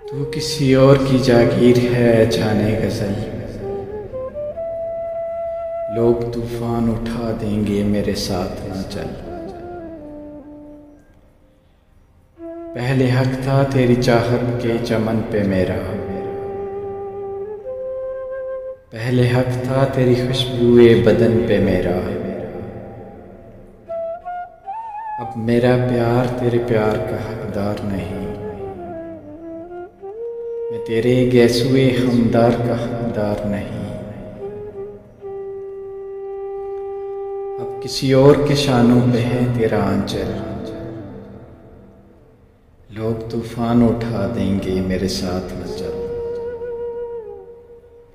तू किसी और की जागीर है जाने गज़ल। लोग तूफान उठा देंगे मेरे साथ न चल। पहले हक था तेरी चाहत के चमन पे मेरा, पहले हक था तेरी खुशबुए बदन पे मेरा। अब मेरा प्यार तेरे प्यार का हकदार नहीं, मैं तेरे गैसुए हमदार का हकदार नहीं। अब किसी और के शानों पे है तेरा आंचल। लोग तूफान उठा देंगे मेरे साथ न चल।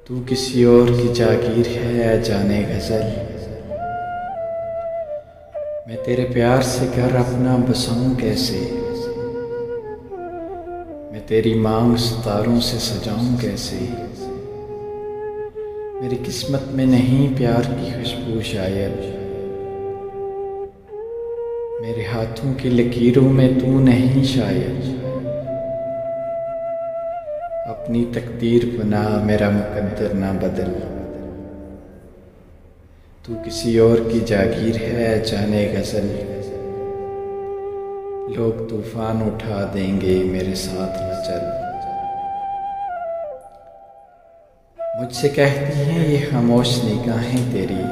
तू किसी और की जागीर है जाने गज़ल। मैं तेरे प्यार से घर अपना बसाऊं कैसे, मैं तेरी मांग सितारों से सजाऊं कैसे। मेरी किस्मत में नहीं प्यार की खुशबू शायद, मेरे हाथों की लकीरों में तू नहीं शायद। अपनी तकदीर बना मेरा मुकद्दर ना बदल। तू किसी और की जागीर है जाने गज़ल। लोग तूफान उठा देंगे मेरे साथ न चल। मुझसे कहती हैं ये खामोश निगाहें तेरी,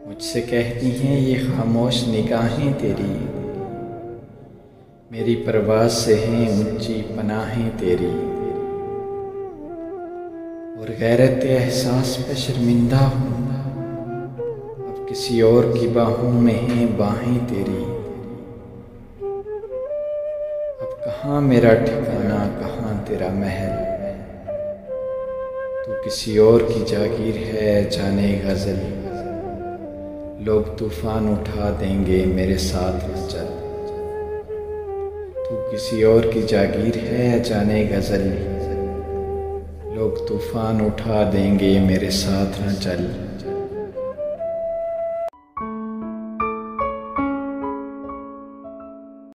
मुझसे कहती हैं ये खामोश निगाहें तेरी। मेरी परवाज़ से हैं ऊंची पनाहें तेरी। और गैरत एहसास पे शर्मिंदा हूँ, अब किसी और की बाहों में हैं बाहें तेरी। अब कहाँ मेरा ठिकाना कहाँ तेरा महल, तू किसी और की जागीर है जाने गज़ल। लोग तूफान उठा देंगे मेरे साथ न चल। तू किसी और की जागीर है जाने गज़ल। लोग तूफान उठा देंगे मेरे साथ न चल।